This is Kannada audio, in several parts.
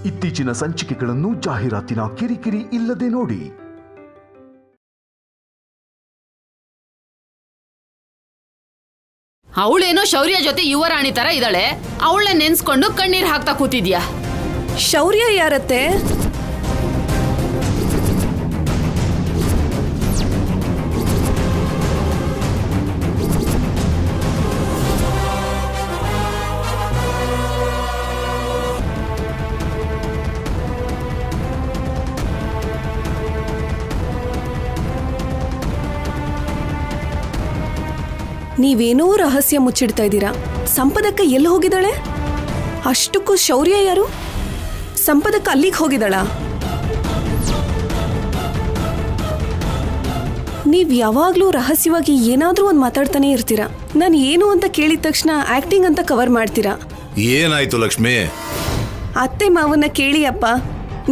ಇತ್ತೀಚಿನ ಸಂಚಿಕೆಗಳನ್ನು ಜಾಹೀರಾತಿನ ಕಿರಿಕಿರಿ ಇಲ್ಲದೆ ನೋಡಿ. ಅವಳೇನೋ ಶೌರ್ಯ ಜೊತೆ ಯುವರಾಣಿ ತರ ಇದ್ದಾಳೆ, ಅವಳನ್ನ ನೆನ್ಸ್ಕೊಂಡು ಕಣ್ಣೀರ್ ಹಾಕ್ತಾ ಕೂತಿದ್ಯಾ. ಶೌರ್ಯ ಯಾರತ್ತೆ? ನೀವೇನೋ ರಹಸ್ಯ ಮುಚ್ಚಿಡ್ತಾ ಇದ್ದೀರಾ. ಸಂಪದಕ್ಕ ಎಲ್ಲಿ ಹೋಗಿದ್ದಾಳೆ? ಅಷ್ಟಕ್ಕೂ ಶೌರ್ಯ ಯಾರು? ಸಂಪದಕ್ಕ ಅಲ್ಲಿಗೆ ಹೋಗಿದ್ದಾಳ? ನೀವ್ ಯಾವಾಗ್ಲೂ ರಹಸ್ಯವಾಗಿ ಏನಾದ್ರೂ ಒಂದು ಮಾತಾಡ್ತಾನೆ ಇರ್ತೀರಾ. ನಾನು ಏನು ಅಂತ ಕೇಳಿದ ತಕ್ಷಣ ಆಕ್ಟಿಂಗ್ ಅಂತ ಕವರ್ ಮಾಡ್ತೀರಾ. ಏನಾಯ್ತು ಲಕ್ಷ್ಮಿ? ಅತ್ತೆ ಮಾವನ್ನ ಕೇಳಿ ಅಪ್ಪ,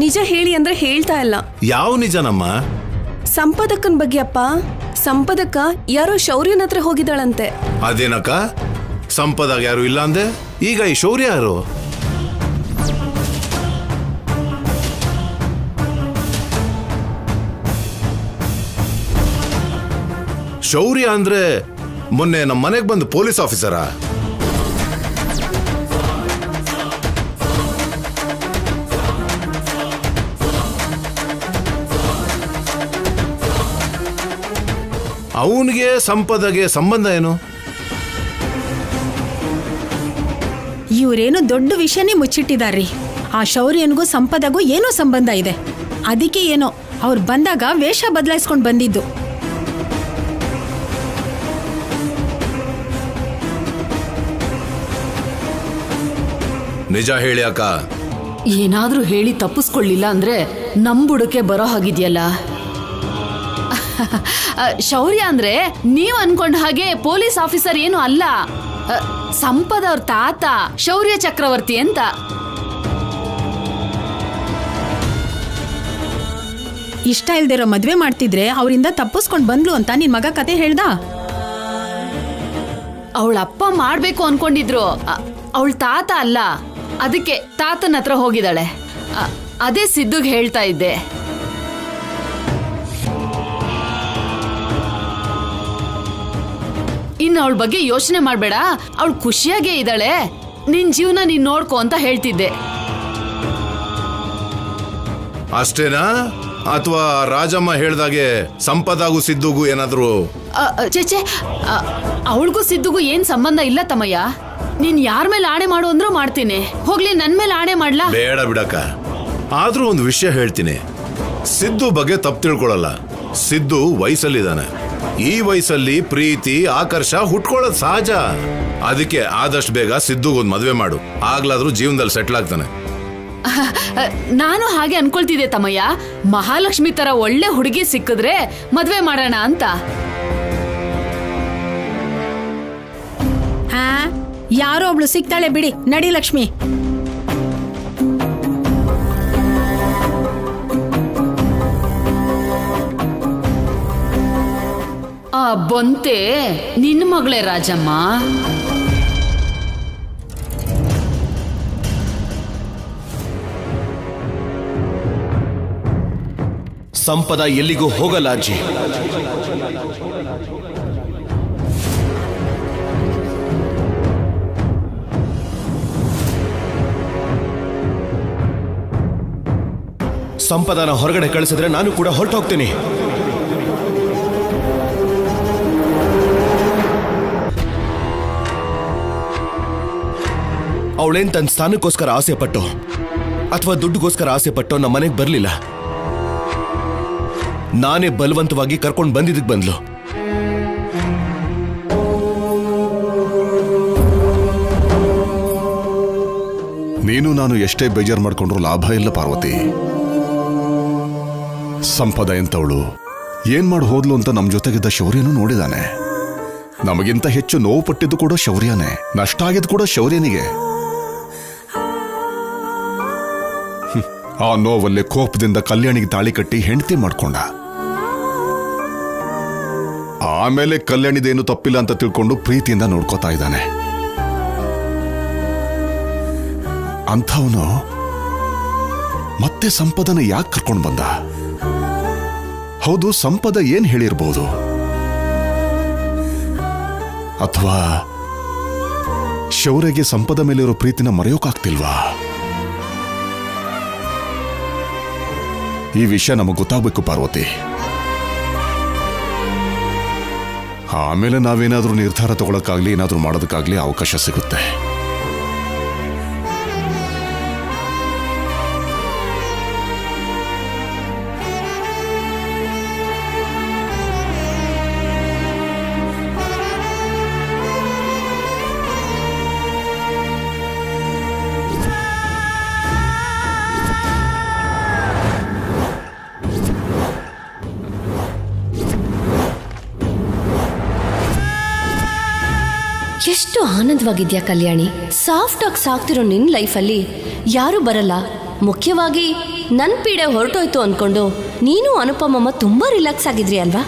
ನಿಜ ಹೇಳಿ ಅಂದ್ರೆ ಹೇಳ್ತಾ ಇಲ್ಲ. ಯಾವ ನಿಜನಮ್ಮ? ಸಂಪದಕ್ಕನ ಬಗ್ಗೆ ಅಪ್ಪ. ಸಂಪದಕ್ಕ ಯಾರೋ ಶೌರ್ಯನ ಹತ್ರ ಹೋಗಿದ್ದಾಳಂತೆ. ಅದೇನಕ್ಕ, ಸಂಪದಾಗ ಯಾರು ಇಲ್ಲ ಅಂದೆ, ಈಗ ಈ ಶೌರ್ಯ ಯಾರು? ಶೌರ್ಯ ಅಂದ್ರೆ ಮೊನ್ನೆ ನಮ್ಮ ಮನೆಗೆ ಬಂದು ಪೊಲೀಸ್ ಆಫೀಸರಾ? ಅವನಿಗೆ ಸಂಪದಗೆ ಸಂಬಂಧ ಏನು? ಇವರೇನು ದೊಡ್ಡ ವಿಷಯನೇ ಮುಚ್ಚಿಟ್ಟಿದಾರ್ರಿ. ಆ ಶೌರ್ಯನಿಗೂ ಸಂಪದಗೂ ಏನೋ ಸಂಬಂಧ ಇದೆ. ಅದಕ್ಕೆ ಏನೋ ಅವ್ರು ಬಂದಾಗ ವೇಷ ಬದಲಾಯಿಸ್ಕೊಂಡು ಬಂದಿದ್ದು. ನಿಜ ಹೇಳಿ ಅಕ್ಕ. ಏನಾದ್ರೂ ಹೇಳಿ ತಪ್ಪಿಸ್ಕೊಳ್ಳಿಲ್ಲ ಅಂದ್ರೆ ನಂಬುಡಕ್ಕೆ ಬರೋ ಹಾಗಿದ್ಯಲ್ಲ. ಶೌರ್ಯ ಅಂದ್ರೆ ನೀವ್ ಅನ್ಕೊಂಡ ಹಾಗೆ ಪೊಲೀಸ್ ಆಫೀಸರ್ ಏನು ಅಲ್ಲ. ಸಂಪದ ಅವ್ರ ತಾತ ಶೌರ್ಯ ಚಕ್ರವರ್ತಿ ಅಂತ. ಇಷ್ಟ ಇಲ್ದಿರೋ ಮದ್ವೆ ಮಾಡ್ತಿದ್ರೆ ಅವರಿಂದ ತಪ್ಪಿಸ್ಕೊಂಡ್ ಬಂದ್ಲು ಅಂತ ನಿನ್ ಮಗ ಕತೆ ಹೇಳ್ದ. ಅವಳ ಅಪ್ಪ ಮಾಡ್ಬೇಕು ಅನ್ಕೊಂಡಿದ್ರು, ಅವಳ ತಾತ ಅಲ್ಲ. ಅದಕ್ಕೆ ತಾತನ ಹತ್ರ ಹೋಗಿದ್ದಾಳೆ. ಅದೇ ಸಿದ್ದುಗ್ ಹೇಳ್ತಾ ಇದ್ದೆ. ಇನ್ನು ಅವಳ ಬಗ್ಗೆ ಯೋಚನೆ ಮಾಡ್ಬೇಡ, ಅವಳು ಖುಷಿಯಾಗೇ ಇದ್ದಾಳೆ. ನಿನ್ ಜೀವನ ನೀನ್ ನೋಡ್ಕೊ ಅಂತ ಹೇಳ್ತಿದ್ದೆ. ಅಷ್ಟೇನಾ? ಅಥವಾ ರಾಜಮ್ಮ ಹೇಳ್ದಾಗೆ ಸಂಪದಾಗೂ ಸಿದ್ದುಗೂ ಏನಾದ್ರು? ಚೇಚೆ, ಅವಳಿಗೂ ಸಿದ್ದುಗೂ ಏನ್ ಸಂಬಂಧ ಇಲ್ಲ ತಮ್ಮಯ್ಯ. ನೀನ್ ಯಾರ ಮೇಲೆ ಆಣೆ ಮಾಡು ಅಂದ್ರೂ ಮಾಡ್ತೀನಿ. ಹೋಗ್ಲಿ, ನನ್ ಮೇಲೆ ಆಣೆ ಮಾಡ್ಲಾ? ಬೇಡ ಬಿಡಕ್ಕ. ಆದ್ರೂ ಒಂದು ವಿಷಯ ಹೇಳ್ತೀನಿ. ಸಿದ್ದು ಬಗ್ಗೆ ತಪ್ಪು ತಿಳ್ಕೊಳಲ್ಲ. ಸಿದ್ದು ವಯಸ್ಸಲ್ಲಿದ್ದಾನೆ. ಈ ವಯಸ್ಸಲ್ಲಿ ಪ್ರೀತಿ ಆಕರ್ಷ ಹುಟ್ಕೊಳ್ಳೋದು ಸಹಜ. ಅದಕ್ಕೆ ಆದಷ್ಟು ಬೇಗ ಸಿದ್ದುಗೊಂದು ಮದ್ವೆ ಮಾಡು. ಆಗ್ಲಾದ್ರೂ ಜೀವನದಲ್ಲಿ ಸೆಟ್ಲ್ ಆಗ್ತಾನೆ. ನಾನು ಹಾಗೆ ಅನ್ಕೊಳ್ತಿದ್ದೆ ತಮ್ಮಯ್ಯ. ಮಹಾಲಕ್ಷ್ಮಿ ತರ ಒಳ್ಳೆ ಹುಡುಗಿ ಸಿಕ್ಕಿದ್ರೆ ಮದ್ವೆ ಮಾಡೋಣ ಅಂತ. ಯಾರೋ ಒಬ್ಳು ಸಿಗ್ತಾಳೆ ಬಿಡಿ. ನಡಿ ಲಕ್ಷ್ಮಿ. ಬಂತೆ ನಿನ್ನ ಮಗಳೇ ರಾಜಮ್ಮ. ಸಂಪದ ಎಲ್ಲಿಗೂ ಹೋಗಲ್ಲ ಅಜ್ಜಿ. ಸಂಪದನ ಹೊರಗಡೆ ಕಳಿಸಿದ್ರೆ ನಾನು ಕೂಡ ಹೊರಟೋಗ್ತೀನಿ. ಅವಳೇನ್ ತನ್ನ ಸ್ಥಾನಕ್ಕೋಸ್ಕರ ಆಸೆ ಪಟ್ಟು ಅಥವಾ ದುಡ್ಡುಗೋಸ್ಕರ ಆಸೆ ಪಟ್ಟು ನಮ್ಮ ಮನೆಗೆ ಬರಲಿಲ್ಲ. ನಾನೇ ಬಲವಂತವಾಗಿ ಕರ್ಕೊಂಡು ಬಂದಿದ್ದಕ್ಕೆ ಬಂದ್ಲು. ನೀನು ನಾನು ಎಷ್ಟೇ ಬೇಜಾರು ಮಾಡ್ಕೊಂಡ್ರು ಲಾಭ ಇಲ್ಲ ಪಾರ್ವತಿ. ಸಂಪದ ಎಂತವಳು ಏನ್ ಮಾಡಿ ಹೋದ್ಲು ಅಂತ ನಮ್ ಜೊತೆಗಿದ್ದ ಶೌರ್ಯನೂ ನೋಡಿದಾನೆ. ನಮಗಿಂತ ಹೆಚ್ಚು ನೋವು ಪಟ್ಟಿದ್ದು ಕೂಡ ಶೌರ್ಯನೇ, ನಷ್ಟ ಆಗಿದ್ದು ಕೂಡ ಶೌರ್ಯನಿಗೆ. ಆ ನೋವಲ್ಲೇ ಕೋಪದಿಂದ ಕಲ್ಯಾಣಿಗೆ ತಾಳಿ ಕಟ್ಟಿ ಹೆಂಡತಿ ಮಾಡ್ಕೊಂಡ. ಆಮೇಲೆ ಕಲ್ಯಾಣಿದೇನು ತಪ್ಪಿಲ್ಲ ಅಂತ ತಿಳ್ಕೊಂಡು ಪ್ರೀತಿಯಿಂದ ನೋಡ್ಕೋತಾ ಇದ್ದಾನೆ. ಅಂಥವನು ಮತ್ತೆ ಸಂಪದನ ಯಾಕೆ ಕರ್ಕೊಂಡು ಬಂದ? ಹೌದು, ಸಂಪದ ಏನ್ ಹೇಳಿರ್ಬೋದು? ಅಥವಾ ಶೌರ್ಯಗೆ ಸಂಪದ ಮೇಲಿರೋ ಪ್ರೀತಿನ ಮರೆಯೋಕಾಗ್ತಿಲ್ವಾ? ಈ ವಿಷಯ ನಮಗೆ ಗೊತ್ತಾಗಬೇಕು ಪಾರ್ವತಿ. ಆಮೇಲೆ ನಾವೇನಾದ್ರೂ ನಿರ್ಧಾರ ತಗೊಳಕ್ಕಾಗ್ಲಿ ಏನಾದ್ರೂ ಮಾಡೋದಕ್ಕಾಗ್ಲಿ ಅವಕಾಶ ಸಿಗುತ್ತೆ. ಎಷ್ಟು ಆನಂದವಾಗಿದ್ಯಾ ಕಲ್ಯಾಣಿ. ಸಾಫ್ಟ್ ಆಗಿ ಸಾಕ್ತಿರೋ ನಿನ್ನ ಲೈಫಲ್ಲಿ ಯಾರೂ ಬರಲ್ಲ. ಮುಖ್ಯವಾಗಿ ನನ್ನ ಪೀಡೆ ಹೊರಟೋಯ್ತು ಅನ್ಕೊಂಡು ನೀನು ಅನುಪಮಮ್ಮ ತುಂಬಾ ರಿಲ್ಯಾಕ್ಸ್ ಆಗಿದ್ರಿ ಅಲ್ವಾ?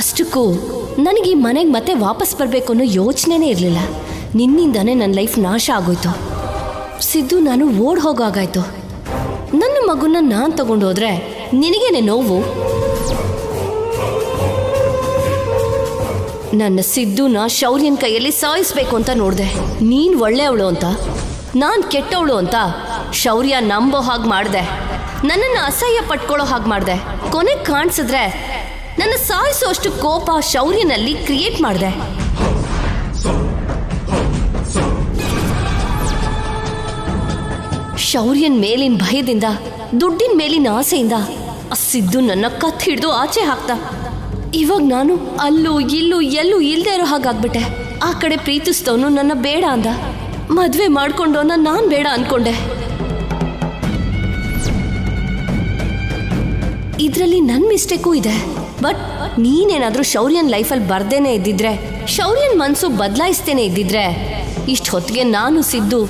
ಅಷ್ಟಕ್ಕೂ ನನಗೆ ಈ ಮನೆಗೆ ಮತ್ತೆ ವಾಪಸ್ ಬರಬೇಕು ಅನ್ನೋ ಯೋಚನೆನೇ ಇರಲಿಲ್ಲ. ನಿನ್ನಿಂದಾನೇ ನನ್ನ ಲೈಫ್ ನಾಶ ಆಗೋಯ್ತು. ಸಿದ್ದು ನಾನು ಓಡ್ ಹೋಗಾಗಾಯ್ತು. ನನ್ನ ಮಗುನ ನಾನು ತಗೊಂಡು ಹೋದ್ರೆ ನಿನಗೇನೆ ನೋವು. ನನ್ನ ಸಿದ್ದುನ ಶೌರ್ಯನ ಕೈಯಲ್ಲಿ ಸಾಯಿಸ್ಬೇಕು ಅಂತ ನೋಡಿದೆ. ನೀನು ಒಳ್ಳೆಯವಳು ಅಂತ, ನಾನು ಕೆಟ್ಟವಳು ಅಂತ ಶೌರ್ಯ ನಂಬೋ ಹಾಗೆ ಮಾಡಿದೆ. ನನ್ನನ್ನು ಅಸಹ್ಯ ಪಟ್ಕೊಳ್ಳೋ ಹಾಗೆ ಮಾಡಿದೆ. ಕೊನೆಗೆ ಕಾಣಿಸಿದ್ರೆ ನನ್ನ ಸಾಯಿಸೋಷ್ಟು ಕೋಪ ಶೌರ್ಯನಲ್ಲಿ ಕ್ರಿಯೇಟ್ ಮಾಡಿದೆ. ಶೌರ್ಯನ ಮೇಲಿನ ಭಯದಿಂದ, ದುಡ್ಡಿನ ಮೇಲಿನ ಆಸೆಯಿಂದ ಆ ಸಿದ್ದು ನನ್ನ ಕತ್ ಹಿಡಿದು ಆಚೆ ಹಾಕ್ತಾ. ಇವಾಗ ನಾನು ಅಲ್ಲೂ ಇಲ್ಲೂ ಎಲ್ಲೂ ಇಲ್ಲದೆ ಇರೋ ಹಾಗಾಗ್ಬಿಟ್ಟೆ. ಆ ಕಡೆ ಪ್ರೀತಿಸ್ತವನು ನನ್ನ ಬೇಡ ಅಂದ. ಮದ್ವೆ ಮಾಡ್ಕೊಂಡವನ್ನ ನಾನು ಬೇಡ ಅನ್ಕೊಂಡೆ. ಇದರಲ್ಲಿ ನನ್ನ ಮಿಸ್ಟೇಕು ಇದೆ. ಬಟ್ ನೀನೇನಾದ್ರೂ ಶೌರ್ಯನ್ ಲೈಫಲ್ಲಿ ಬರ್ದೇನೆ ಇದ್ದಿದ್ರೆ, ಶೌರ್ಯನ್ ಮನಸ್ಸು ಬದಲಾಯಿಸ್ತೇನೆ ಇದ್ದಿದ್ರೆ, ಇಷ್ಟು ಹೊತ್ತಿಗೆ ನಾನು ಸಿದ್ದು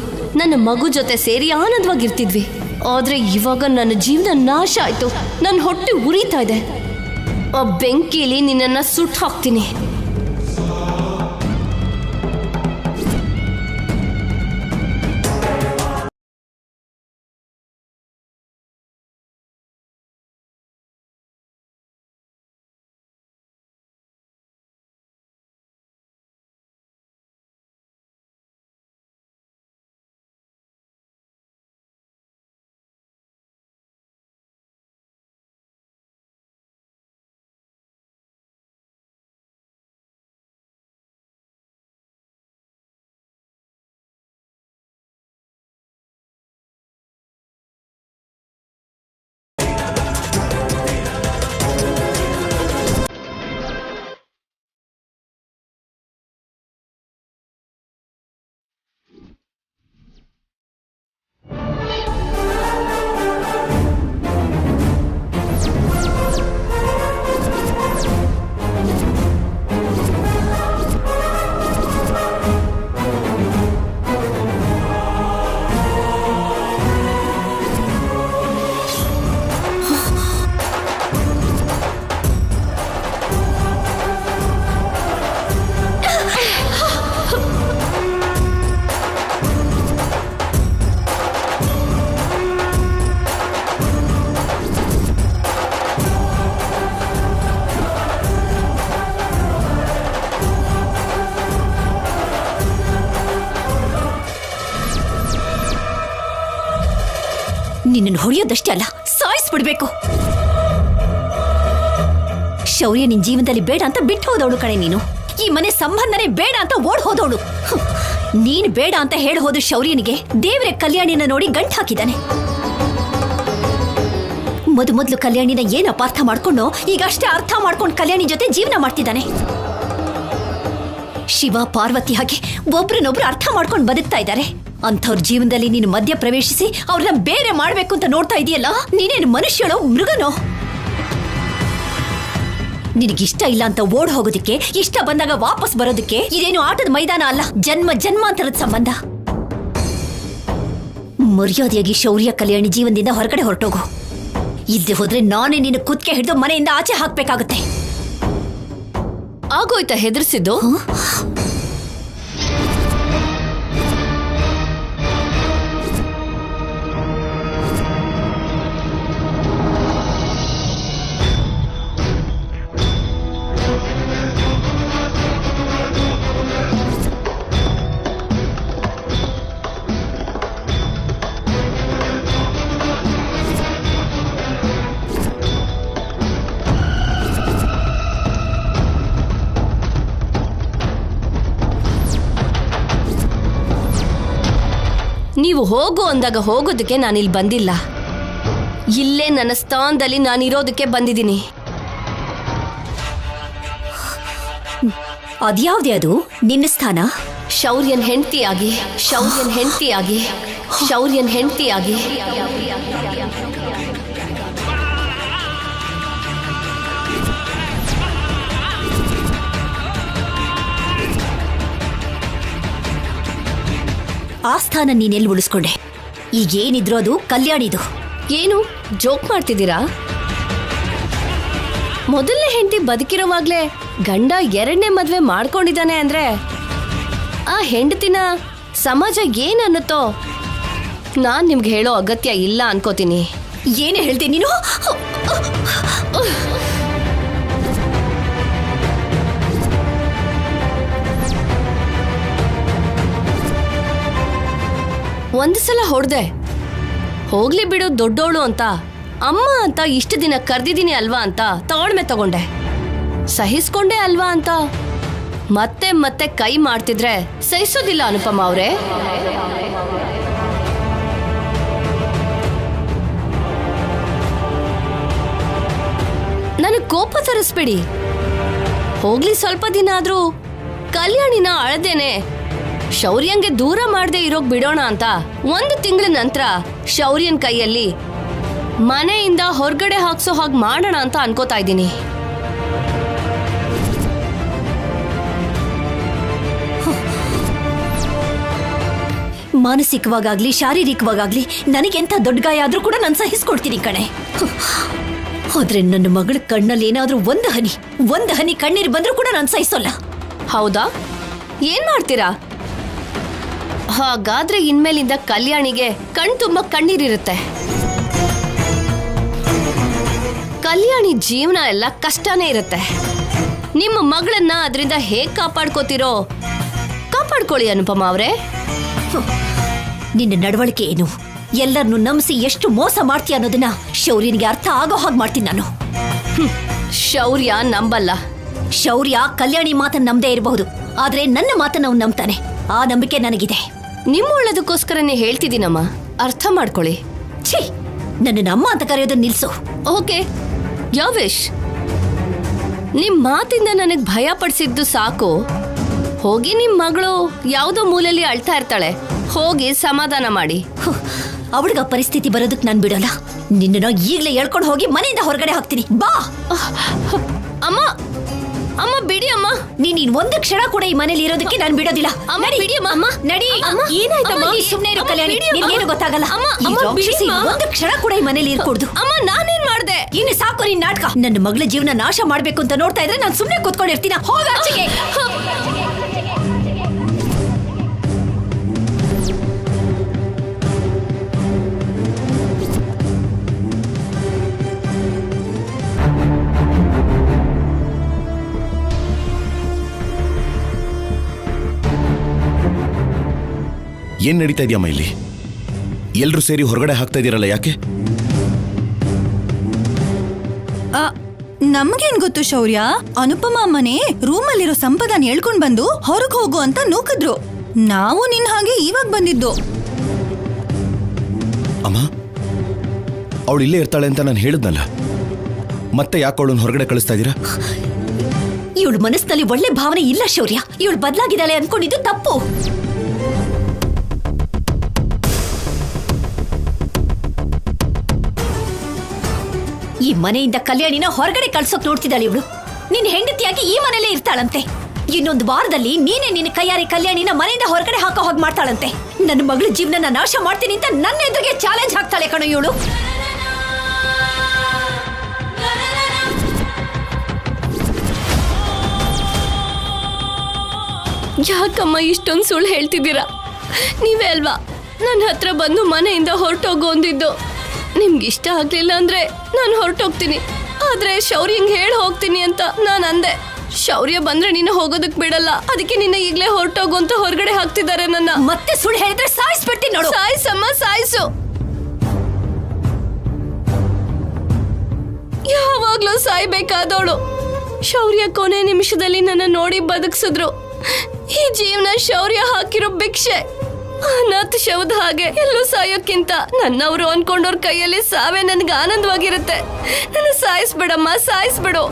ನನ್ನ ಮಗು ಜೊತೆ ಸೇರಿ ಆನಂದವಾಗಿರ್ತಿದ್ವಿ. ಆದ್ರೆ ಇವಾಗ ನನ್ನ ಜೀವನ ನಾಶ ಆಯ್ತು. ನನ್ನ ಹೊಟ್ಟೆ ಉರಿತಾ ಇದೆ. ಆ ಬೆಂಕಿಲಿ ನಿನ್ನನ್ನು ಸುಟ್ಟು ಹಾಕ್ತೀನಿ. ನಿನ್ನನ್ನು ಹೊಡೆಯೋದಷ್ಟೇ ಅಲ್ಲ, ಸಾಯಿಸ್ಬಿಡ್ಬೇಕು. ಶೌರ್ಯ ನಿನ್ ಜೀವನದಲ್ಲಿ ಬೇಡ ಅಂತ ಬಿಟ್ಟು ಹೋದವಳು ಕಣೆ ನೀನು. ಈ ಮನೆ ಸಂಬಂಧನೇ ಬೇಡ ಅಂತ ಓಡ್ ಹೋದವಳು. ನೀನ್ ಬೇಡ ಅಂತ ಹೇಳಿ ಹೋದ ಶೌರ್ಯನಿಗೆ ದೇವರೇ ಕಲ್ಯಾಣಿನ ನೋಡಿ ಗಂಟ್ ಹಾಕಿದ್ದಾನೆ. ಮೊದಲು ಕಲ್ಯಾಣಿನ ಏನ್ ಅಪಾರ್ಥ ಮಾಡ್ಕೊಂಡು ಈಗ ಅಷ್ಟೇ ಅರ್ಥ ಮಾಡ್ಕೊಂಡು ಕಲ್ಯಾಣಿ ಜೊತೆ ಜೀವನ ಮಾಡ್ತಿದ್ದಾನೆ. ಶಿವ ಪಾರ್ವತಿ ಹಾಗೆ ಒಬ್ರನ್ನೊಬ್ರು ಅರ್ಥ ಮಾಡ್ಕೊಂಡು ಬದುಕ್ತಾ ಇದ್ದಾರೆ. ಅಂಥವ್ರ ಜೀವನದಲ್ಲಿ ನೀನು ಮಧ್ಯ ಪ್ರವೇಶಿಸಿ ಅವ್ರನ್ನ ಬೇರೆ ಮಾಡ್ಬೇಕು ಅಂತ ನೋಡ್ತಾ ಇದೆಯಲ್ಲ, ನೀನೇನು ಮನುಷ್ಯನೋ ಮೃಗನೋ? ನಿನಗಿಷ್ಟ ಇಲ್ಲ ಅಂತ ಓಡ್ ಹೋಗೋದಕ್ಕೆ, ಇಷ್ಟ ಬಂದಾಗ ವಾಪಸ್ ಬರೋದಕ್ಕೆ ಇದೇನು ಆಟದ ಮೈದಾನ ಅಲ್ಲ, ಜನ್ಮ ಜನ್ಮಾಂತರದ ಸಂಬಂಧ. ಮರ್ಯಾದೆಯಾಗಿ ಶೌರ್ಯ ಕಲ್ಯಾಣಿ ಜೀವನದಿಂದ ಹೊರಗಡೆ ಹೊರಟೋಗು. ಇಲ್ಲದೆ ಹೋದ್ರೆ ನಾನೇ ನಿನ್ನ ಕುತ್ತಿಗೆ ಹಿಡಿದು ಮನೆಯಿಂದ ಆಚೆ ಹಾಕ್ಬೇಕಾಗುತ್ತೆ. ಆಗೋಯ್ತಾ ಹೆದರ್ಸಿದ್ದು? ನೀವು ಹೋಗು ಅಂದಾಗ ಹೋಗೋದಕ್ಕೆ ನಾನಿಲ್ಲಿ ಬಂದಿಲ್ಲ. ಇಲ್ಲೇ ನನ್ನ ಸ್ಥಾನದಲ್ಲಿ ನಾನಿರೋದಕ್ಕೆ ಬಂದಿದ್ದೀನಿ. ಅದ್ಯಾವ್ದೇ ಅದು ನಿನ್ನ ಸ್ಥಾನ? ಶೌರ್ಯನ್ ಹೆಂಡತಿಯಾಗಿ, ಶೌರ್ಯನ್ ಹೆಂಡತಿಯಾಗಿ, ಶೌರ್ಯನ್ ಹೆಂಡತಿಯಾಗಿ. ಆ ಸ್ಥಾನ ನೀನೆಲ್ಲಿ ಉಳಿಸ್ಕೊಂಡೆ? ಈಗೇನಿದ್ರು ಅದು ಕಲ್ಯಾಣಿದು. ಏನು ಜೋಕ್ ಮಾಡ್ತಿದ್ದೀರಾ? ಮೊದಲನೇ ಹೆಂಡತಿ ಬದುಕಿರೋವಾಗ್ಲೇ ಗಂಡ 2ನೇ ಮದ್ವೆ ಮಾಡ್ಕೊಂಡಿದ್ದಾನೆ ಅಂದ್ರೆ ಆ ಹೆಂಡತಿನ ಸಮಾಜ ಏನನ್ನುತ್ತೋ ನಾನ್ ನಿಮ್ಗೆ ಹೇಳೋ ಅಗತ್ಯ ಇಲ್ಲ ಅನ್ಕೋತೀನಿ. ಏನೇ ಹೇಳ್ತೀನಿ ನೀನು? ಒಂದು ಸಲ ಹೊಡೆದೆ, ಹೋಗ್ಲಿ ಬಿಡು ದೊಡ್ಡೋಳು ಅಂತ, ಅಮ್ಮ ಅಂತ ಇಷ್ಟು ದಿನ ಕರ್ದಿದ್ದೀನಿ ಅಲ್ವಾ ಅಂತ ತಾಳ್ಮೆ ತಗೊಂಡೆ. ಸಹಿಸ್ಕೊಂಡೆ ಅಲ್ವಾ ಅಂತ ಮತ್ತೆ ಮತ್ತೆ ಕೈ ಮಾಡ್ತಿದ್ರೆ ಸಹಿಸೋದಿಲ್ಲ ಅನುಪಮ ಅವ್ರೆ. ನನಗೆ ಕೋಪ ತರಿಸ್ಬೇಡಿ. ಹೋಗ್ಲಿ ಸ್ವಲ್ಪ ದಿನ ಆದ್ರೂ ಕಲ್ಯಾಣಿನ ಅಳದೇನೆ ಶೌರ್ಯಂಗೆ ದೂರ ಮಾಡದೆ ಇರೋಕ್ ಬಿಡೋಣ ಅಂತ 1 ತಿಂಗಳ ನಂತರ ಶೌರ್ಯನ್ ಕೈಯಲ್ಲಿ ಮನೆಯಿಂದ ಹೊರಗಡೆ ಹಾಕ್ಸೋ ಹಾಗೆ ಮಾಡೋಣ ಅಂತ ಅನ್ಕೋತಾ ಇದ್ದೀನಿ. ಮಾನಸಿಕವಾಗಾಗ್ಲಿ ಶಾರೀರಿಕವಾಗಾಗ್ಲಿ ನನಗೆಂತ ದೊಡ್ಡ ಗಾಯ ಆದ್ರೂ ಕೂಡ ನಾನು ಸಹಿಸ್ಕೊಡ್ತೀನಿ ಕಣೆ. ಆದ್ರೆ ನನ್ನ ಮಗಳ ಕಣ್ಣಲ್ಲಿ ಏನಾದ್ರೂ ಒಂದು ಹನಿ ಕಣ್ಣೀರು ಬಂದ್ರೂ ಕೂಡ ನಾನು ಸಹಿಸೋಲ್ಲ. ಹೌದಾ? ಏನ್ ಮಾಡ್ತೀರಾ? ಹಾಗಾದ್ರೆ ಇನ್ಮೇಲಿಂದ ಕಲ್ಯಾಣಿಗೆ ಕಣ್ ತುಂಬ ಕಣ್ಣೀರಿರುತ್ತೆ. ಕಲ್ಯಾಣಿ ಜೀವನ ಎಲ್ಲ ಕಷ್ಟನೇ ಇರುತ್ತೆ. ನಿಮ್ಮ ಮಗಳನ್ನ ಅದರಿಂದ ಹೇಗ್ ಕಾಪಾಡ್ಕೋತಿರೋ ಕಾಪಾಡ್ಕೊಳ್ಳಿ ಅನುಪಮ ಅವ್ರೆ. ನಿನ್ನ ನಡವಳಿಕೆ ಏನು? ಎಲ್ಲರನ್ನು ನಂಬಿಸಿ ಎಷ್ಟು ಮೋಸ ಮಾಡ್ತೀಯ ಅನ್ನೋದನ್ನ ಶೌರ್ಯನಿಗೆ ಅರ್ಥ ಆಗೋ ಹಾಗೆ ಮಾಡ್ತೀನಿ ನಾನು. ಶೌರ್ಯ ನಂಬಲ್ಲ. ಶೌರ್ಯ ಕಲ್ಯಾಣಿ ಮಾತನ್ನ ನಂಬದೇ ಇರಬಹುದು, ಆದ್ರೆ ನನ್ನ ಮಾತನ್ನ ಅವ್ನು ನಂಬ್ತಾನೆ. ಆ ನಂಬಿಕೆ ನನಗಿದೆ. ನಿಮ್ಮ ಒಳ್ಳೇದಕ್ಕೋಸ್ಕರನೇ ಹೇಳ್ತಿದ್ದೀನಮ್ಮ, ಅರ್ಥ ಮಾಡ್ಕೊಳ್ಳಿ. ಛೀ, ನನ್ನ ಅಮ್ಮ ಅಂತ ಕರೆಯೋದನ್ನ ನಿಲ್ಸು. ಓಕೆ ಯಾವೇಶ್, ನಿಮ್ ಮಾತಿಂದ ನನಗ್ ಭಯ ಪಡಿಸಿದ್ದು ಸಾಕು. ಹೋಗಿ ನಿಮ್ ಮಗಳು ಯಾವುದೋ ಮೂಲೆಯಲ್ಲಿ ಅಳ್ತಾ ಇರ್ತಾಳೆ, ಹೋಗಿ ಸಮಾಧಾನ ಮಾಡಿ. ಅವಳಿಗ ಪರಿಸ್ಥಿತಿ ಬರೋದಕ್ಕೆ ನಾನು ಬಿಡೋಲ್ಲ. ನಿನ್ನ ಈಗಲೇ ಹೇಳ್ಕೊಂಡು ಹೋಗಿ ಮನೆಯಿಂದ ಹೊರಗಡೆ ಹಾಕ್ತೀನಿ. ಬಾ ಅಮ್ಮ. ಅಮ್ಮ ಬಿಡಿ ಅಮ್ಮ. ನೀನ್ ಒಂದು ಕ್ಷಣ ಕೂಡ ಈ ಮನೇಲಿ ಇರೋದಕ್ಕೆ ನಾನು ಬಿಡೋದಿಲ್ಲ. ಅಮ್ಮ ಬಿಡಿ ಅಮ್ಮ. ಅಮ್ಮ ನಡಿ. ಏನಾಯ್ತಮ್ಮ? ಸುಮ್ಮನೆ ಇರು ಕಲ್ಯಾಣಿ, ನಿನ್ಗೇನು ಗೊತ್ತಾಗಲ್ಲ. ಒಂದು ಕ್ಷಣ ಕೂಡ ಈ ಮನೇಲಿ ಇರ್ಕೊಡ್ದು. ಅಮ್ಮ ನಾನೇನ್ ಮಾಡ್ದೆ? ಇನ್ನು ಸಾಕು ನಿನ್ ನಾಟಕ. ನನ್ನ ಮಗಳ ಜೀವನ ನಾಶ ಮಾಡ್ಬೇಕು ಅಂತ ನೋಡ್ತಾ ಇದ್ರೆ ನಾನು ಸುಮ್ಮನೆ ಕೂತ್ಕೊಂಡಿರ್ತೀನ. ಹೋಗ ಆಚೆಗೆ. ಏನ್ ನಡೀತಾ ಇದೆಯಮ್ಮ ಇಲ್ಲಿ? ಎಲ್ರು ಸೇರಿ ಹೊರಗಡೆ ಹಾಕ್ತಾ ಇದೀರಲ್ಲ, ಯಾಕೆ? ನಮ್ಗೇನ್ ಗೊತ್ತು ಶೌರ್ಯ? ಅನುಪಮ ಅಮ್ಮನೆ ರೂಮಲ್ಲಿರೋ ಸಂಪದನ್ ಹೇಳ್ಕೊಂಡ್ ಬಂದು ಹೊರಗ್ ಹೋಗು ಅಂತ ನೂಕಿದ್ರು. ನಾವು ನಿನ್ ಹಾಗೆ ಇವಾಗ ಬಂದಿದ್ದು. ಅಮ್ಮ, ಅವಳು ಇಲ್ಲೇ ಇರ್ತಾಳೆ ಅಂತ ನಾನು ಹೇಳಿದ್ನಲ್ಲ, ಮತ್ತೆ ಯಾಕೆ ಅವಳನ್ನ ಹೊರಗಡೆ ಕಳಿಸ್ತಾ ಇದ್ದೀರಾ? ಇವಳ ಮನಸ್ಸಿನಲ್ಲಿ ಒಳ್ಳೆ ಭಾವನೆ ಇಲ್ಲ ಶೌರ್ಯ. ಇವಳು ಬದಲಾಗಿದ್ದಾಳೆ ಅನ್ಕೊಂಡಿದ್ದು ತಪ್ಪು. ಈ ಮನೆಯಿಂದ ಕಲ್ಯಾಣಿನ ಹೊರಗಡೆ ಕಳ್ಸೋಕ್ ನೋಡ್ತಿದ್ದಾಳೆ ಇವಳು. ನಿನ್ನ ಹೆಂಡತಿಯಾಗಿ ಈ ಮನೆಯಲ್ಲೇ ಇರ್ತಾಳಂತೆ. ಇನ್ನೊಂದು ವಾರದಲ್ಲಿ ನೀನೇ ನಿನ್ನ ಕೈಯಾರೆ ಕಲ್ಯಾಣಿನ ಮನೆಯಿಂದ ಹೊರಗಡೆ ಹಾಕೋ ಹೋಗಿ ಮಾಡ್ತಾಳಂತೆ. ನನ್ನ ಮಗಳ ಜೀವನ ನಾಶ ಮಾಡ್ತೀನಿ ಅಂತ ನನ್ನ ಎದುರಿಗೆ ಚಾಲೆಂಜ್ ಹಾಕ್ತಾಳೆ ಕಣೋ ಇವಳು. ಯಾಕಮ್ಮ ಇಷ್ಟೊಂದು ಸುಳ್ಳು ಹೇಳ್ತಿದ್ದೀರಾ? ನೀವೇ ಅಲ್ವಾ ನನ್ನ ಹತ್ರ ಬಂದು ಮನೆಯಿಂದ ಹೊರಟೋಗು ಅಂದಿದ್ದು. ನಿಮ್ಗೆ ಇಷ್ಟ ಆಗ್ಲಿಲ್ಲ ಅಂದ್ರೆ ನಾನು ಹೊರಟೋಗ್ತೀನಿ, ಆದ್ರೆ ಶೌರ್ಯಂಗೆ ಹೇಳಿ ಹೋಗ್ತೀನಿ ಅಂತ ನಾನು ಅಂದೆ. ಶೌರ್ಯ ಬಂದ್ರೆ ನಿನ್ನ ಹೋಗೋದಕ್ ಬಿಡಲ್ಲ, ಅದಕ್ಕೆ ನಿನ್ನ ಈಗ್ಲೇ ಹೊರಟೋಗು ಅಂತ ಹೊರಗಡೆ ಹಾಕ್ತಿದ್ದಾರೆ ನನ್ನ. ಮತ್ತೆ ಸುಳ್ಳು ಹೇಳಿದ್ರೆ ಸಾಯಿಸ್ಬಿಡ್ತೀನಿ ನೋಡು. ಸಾಯಿಸಮ್ಮ, ಸಾಯಿಸು. ಯಾವಾಗ್ಲೂ ಸಾಯ್ಬೇಕಾದವಳು ಶೌರ್ಯ ಕೊನೆ ನಿಮಿಷದಲ್ಲಿ ನನ್ನ ನೋಡಿ ಬದುಕ್ಸಿದ್ರು. ಈ ಜೀವನ ಶೌರ್ಯ ಹಾಕಿರೋ ಭಿಕ್ಷೆ. ಅನಾಥ ಶವದ ಹಾಗೆ ಎಲ್ಲೂ ಸಾಯೋಕ್ಕಿಂತ ನನ್ನವರು ಅನ್ಕೊಂಡವ್ರ ಕೈಯಲ್ಲಿ ಸಾವೇ ನನ್ಗೆ ಆನಂದವಾಗಿರುತ್ತೆ. ನನ್ನ ಸಾಯಿಸ್ಬಿಡಮ್ಮ, ಸಾಯಿಸ್ಬಿಡು.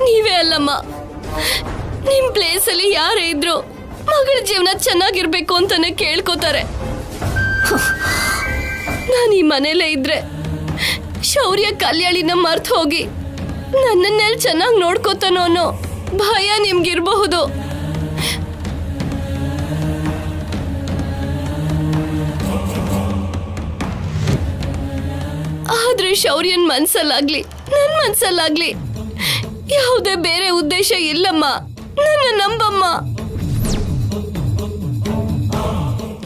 ನೀವೇ ಅಲ್ಲಮ್ಮ, ನಿಮ್ ಪ್ಲೇಸ್ ಅಲ್ಲಿ ಯಾರೇ ಇದ್ರು ಮಗಳ ಜೀವನ ಚೆನ್ನಾಗಿರ್ಬೇಕು ಅಂತಾನೆ ಕೇಳ್ಕೋತಾರೆ. ನಾನು ಈ ಮನೇಲೇ ಇದ್ರೆ ಶೌರ್ಯ ಕಲ್ಯಾಣಿನ ಮರ್ತು ಹೋಗಿ ನನ್ನನ್ನೆಲ್ಲ ಚೆನ್ನಾಗಿ ನೋಡ್ಕೋತಾನೋ ಅನ್ನೋ ಭಯ ನಿಮ್ಗಿರ್ಬಹುದು. ಆದ್ರೆ ಶೌರ್ಯನ್ ಮನ್ಸಲ್ಲಾಗ್ಲಿ ನನ್ ಮನ್ಸಲ್ಲಾಗ್ಲಿ ಯಾವುದೇ ಬೇರೆ ಉದ್ದೇಶ ಇಲ್ಲಮ್ಮ. ನನ್ನ ನಂಬಮ್ಮ.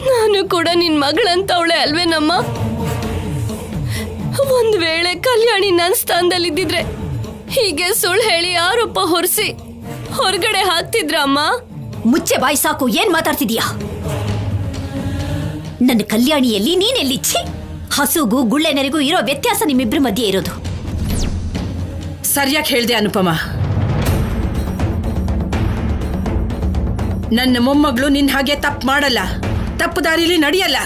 ನಾನು ಕೂಡ ನಿನ್ ಮಗಳಂತವಳೆ ಅಲ್ವೇನಮ್ಮ? ಒಂದ್ ವೇಳೆ ಕಲ್ಯಾಣಿ ನನ್ ಸ್ಥಾನದಲ್ಲಿದ್ದಿದ್ರೆ ಹೀಗೆ ಸುಳ್ಳು ಹೇಳಿ ಆರೋಪ ಹೊರಿಸಿ ಹೊರಗಡೆ ಹಾಕ್ತಿದ್ರಮ್ಮ. ಮುಚ್ಚೆ ಬಾಯಿ ಸಾಕು. ಏನ್ ಮಾತಾಡ್ತಿದೀಯಾ? ನನ್ನ ಕಲ್ಯಾಣಿಯಲ್ಲಿ ನೀನೆಲ್ಲಿಚ್ಚಿ? ಹಸುಗೂ ಗುಳ್ಳೆನರಿಗೂ ಇರೋ ವ್ಯತ್ಯಾಸ ನಿಮ್ಮಿಬ್ರ ಮಧ್ಯೆ ಇರೋದು. ಸರಿಯಾಗಿ ಹೇಳ್ದೆ ಅನುಪಮ. ನನ್ನ ಮೊಮ್ಮಗಳು ನಿನ್ ಹಾಗೆ ತಪ್ಪು ಮಾಡಲ್ಲ, ತಪ್ಪು ದಾರಿಲಿ ನಡೆಯಲ್ಲ.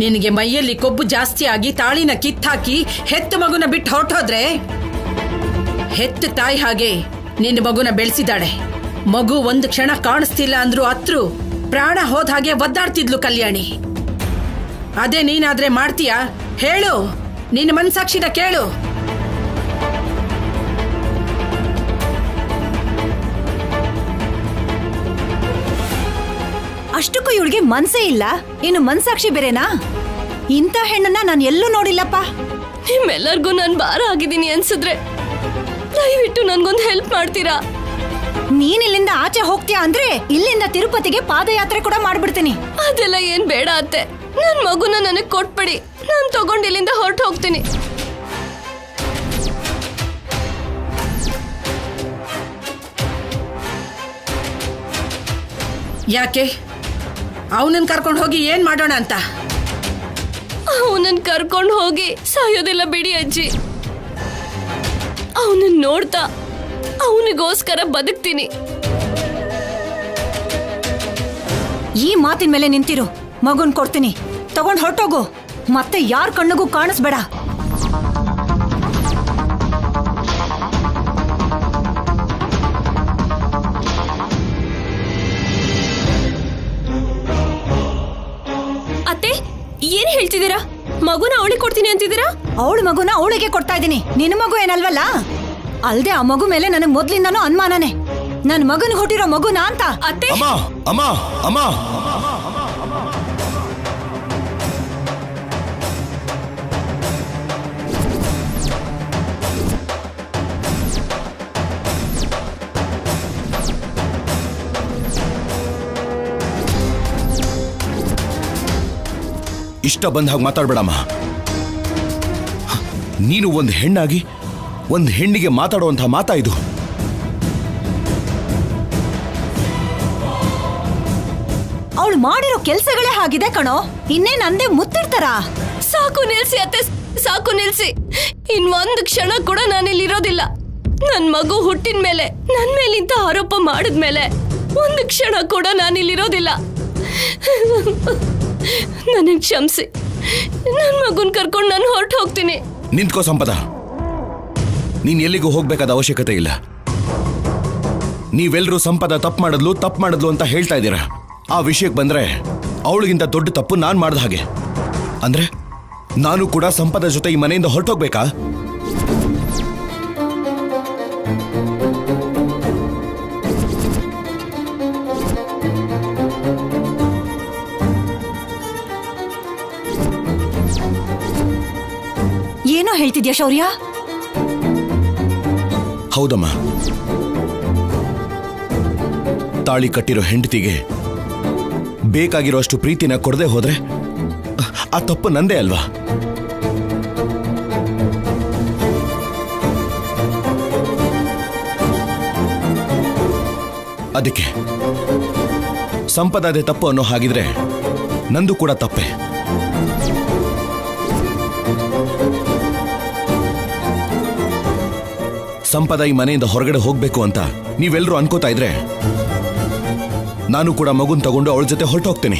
ನಿನಗೆ ಮೈಯಲ್ಲಿ ಕೊಬ್ಬು ಜಾಸ್ತಿ ಆಗಿ ತಾಳಿನ ಕಿತ್ತಾಕಿ ಹೆತ್ತ ಮಗುನ ಬಿಟ್ಟು ಹೊರಟೋದ್ರೆ, ಹೆತ್ತ ತಾಯಿ ಹಾಗೆ ನಿನ್ನ ಮಗುನ ಬೆಳೆಸಿದಾಳೆ. ಮಗು ಒಂದು ಕ್ಷಣ ಕಾಣಿಸ್ತಿಲ್ಲ ಅಂದ್ರೂ ಅತ್ರು ಪ್ರಾಣ ಹೋದ ಹಾಗೆ ಒದ್ದಾಡ್ತಿದ್ಲು ಕಲ್ಯಾಣಿ. ಅದೇ ನೀನಾದ್ರೆ ಮಾಡ್ತೀಯಾ? ಹೇಳು, ನಿನ್ನ ಮನಸಾಕ್ಷಿನ ಕೇಳು. ಅಷ್ಟಕ್ಕೂ ಇವಳಿಗೆ ಮನ್ಸೇ ಇಲ್ಲ, ಇನ್ನು ಮನ್ಸಾಕ್ಷಿ ಬೇರೆನಾ? ಇಂಥ ಹೆಣ್ಣನ್ನ ನಾನು ಎಲ್ಲೂ ನೋಡಿಲ್ಲಪ್ಪ. ನಿಮ್ಮೆಲ್ಲರಿಗೂ ನಾನು ಭಾರ ಆಗಿದ್ದೀನಿ ಅನ್ಸಿದ್ರೆ ದಯವಿಟ್ಟು ನನ್ಗೊಂದು ಹೆಲ್ಪ್ ಮಾಡ್ತೀರಾ? ನೀನ್ ಇಲ್ಲಿಂದ ಆಚೆ ಹೋಗ್ತೀಯಾ ಅಂದ್ರೆ ಇಲ್ಲಿಂದ ತಿರುಪತಿಗೆ ಪಾದಯಾತ್ರೆ ಕೂಡ ಮಾಡ್ಬಿಡ್ತೀನಿ. ಅದೆಲ್ಲ ಏನ್ ಬೇಡ ಅತ್ತೆ. ನನ್ ಮಗುನ ನನಗ್ ಕೊಟ್ಬಿಡಿ, ನಾನ್ ತಗೊಂಡು ಇಲ್ಲಿಂದ ಹೊರಟು ಹೋಗ್ತೀನಿ. ಯಾಕೆ? ಅವನನ್ನ ಕರ್ಕೊಂಡು ಹೋಗಿ ಏನ್ ಮಾಡೋಣ ಅಂತ? ಅವನನ್ನ ಕರ್ಕೊಂಡು ಹೋಗಿ ಸಾಯೋದಿಲ್ಲ ಬಿಡಿ ಅಜ್ಜಿ. ಅವನನ್ನ ನೋಡ್ತಾ ಅವನಿಗೋಸ್ಕರ ಬದುಕ್ತೀನಿ. ಈ ಮಾತಿನ ಮೇಲೆ ನಿಂತಿರು. ಮಗುನ್ ಕೊಡ್ತೀನಿ, ತಗೊಂಡ್ ಹೊರಟೋಗು. ಮತ್ತೆ ಯಾರ ಕಣ್ಣಿಗೂ ಕಾಣಿಸ್ಬೇಡ. ಅತ್ತೆ, ಏನ್ ಹೇಳ್ತಿದ್ದೀರಾ? ಮಗುನ ಅವಳಿಗೆ ಕೊಡ್ತೀನಿ ಅಂತಿದ್ದೀರಾ? ಅವಳ ಮಗುನ ಅವಳಿಗೆ ಕೊಡ್ತಾ ಇದ್ದೀನಿ, ನಿನ್ನ ಮಗು ಏನಲ್ವಲ್ಲ. ಅಲ್ದೆ ಆ ಮಗು ಮೇಲೆ ನನಗೆ ಮೊದ್ಲಿಂದಾನು ಅನುಮಾನನೇ. ನನ್ ಮಗನ್ ಹುಟ್ಟಿರೋ ಮಗುನಾ ಅಂತ. ಅತ್ತೆ, ಅಮ್ಮ ಅಮ್ಮ ಅಮ್ಮ ಇಷ್ಟ ಬಂದ ಹಾಗೆ ಮಾತಾಡ್ಬೇಡಮ್ಮ. ನೀನು ಒಂದು ಹೆಣ್ಣಾಗಿ ಒಂದು ಹೆಣ್ಣಿಗೆ ಮಾತಾಡುವಂತಹ ಮಾತಾ ಇದು? ಅವಳು ಮಾಡಿರೋ ಕೆಲ್ಸಗಳೇ ಹಾಗಿದೆ ಕಣೋ. ಇನ್ನೇನ್ ಅಂದೆ ಮುತ್ತಿರ್ತಾರ? ಸಾಕು ನಿಲ್ಸಿ ಅತ್ತೆ, ಸಾಕು ನಿಲ್ಸಿ. ಇನ್ನೊಂದು ಕ್ಷಣ ಕೂಡ ನಾನಿಲ್ಲಿರೋದಿಲ್ಲ. ನನ್ ಮಗು ಹುಟ್ಟಿನ ಮೇಲೆ ನನ್ ಮೇಲಿಂತ ಆರೋಪ ಮಾಡಿದ್ಮೇಲೆ ಒಂದು ಕ್ಷಣ ಕೂಡ ನಾನಿಲ್ಲಿರೋದಿಲ್ಲ. ನನಗ್ ಕ್ಷಮಿಸಿ. ನನ್ ಮಗುನ್ ಕರ್ಕೊಂಡು ನಾನು ಹೊರಟು ಹೋಗ್ತೀನಿ. ನಿಂತ್ಕೋ ಸಂಪದ, ನೀನ್ ಎಲ್ಲಿಗೂ ಹೋಗ್ಬೇಕಾದ ಅವಶ್ಯಕತೆ ಇಲ್ಲ. ನೀವೆಲ್ಲರೂ ಸಂಪದ ತಪ್ಪು ಮಾಡಿದ್ಲು ಅಂತ ಹೇಳ್ತಾ ಇದ್ದೀರಾ. ಆ ವಿಷಯಕ್ಕೆ ಬಂದ್ರೆ ಅವಳಿಗಿಂತ ದೊಡ್ಡ ತಪ್ಪು ನಾನ್ ಮಾಡ್ದ ಹಾಗೆ. ಅಂದ್ರೆ ನಾನು ಕೂಡ ಸಂಪದ ಜೊತೆ ಈ ಮನೆಯಿಂದ ಹೊರಟೋಗ್ಬೇಕಾ? ಏನೋ ಹೇಳ್ತಿದ್ಯಾ ಶೌರ್ಯ? ಹೌದಮ್ಮ, ತಾಳಿ ಕಟ್ಟಿರೋ ಹೆಂಡತಿಗೆ ಬೇಕಾಗಿರೋಷ್ಟು ಪ್ರೀತಿನ ಕೊಡದೆ ಹೋದ್ರೆ ಆ ತಪ್ಪು ನಂದೇ ಅಲ್ವಾ? ಅದಕ್ಕೆ ಸಂಪದ ಅದೇ ತಪ್ಪು ಅನ್ನೋ ಹಾಗಿದ್ರೆ ನಂದು ಕೂಡ ತಪ್ಪೆ. ಸಂಪದ ಈ ಮನೆಯಿಂದ ಹೊರಗಡೆ ಹೋಗ್ಬೇಕು ಅಂತ ನೀವೆಲ್ಲರೂ ಅನ್ಕೋತಾ ಇದ್ರೆ ನಾನು ಕೂಡ ಮಗುನ್ ತಗೊಂಡು ಅವಳ ಜೊತೆ ಹೊರಟೋಗ್ತೀನಿ.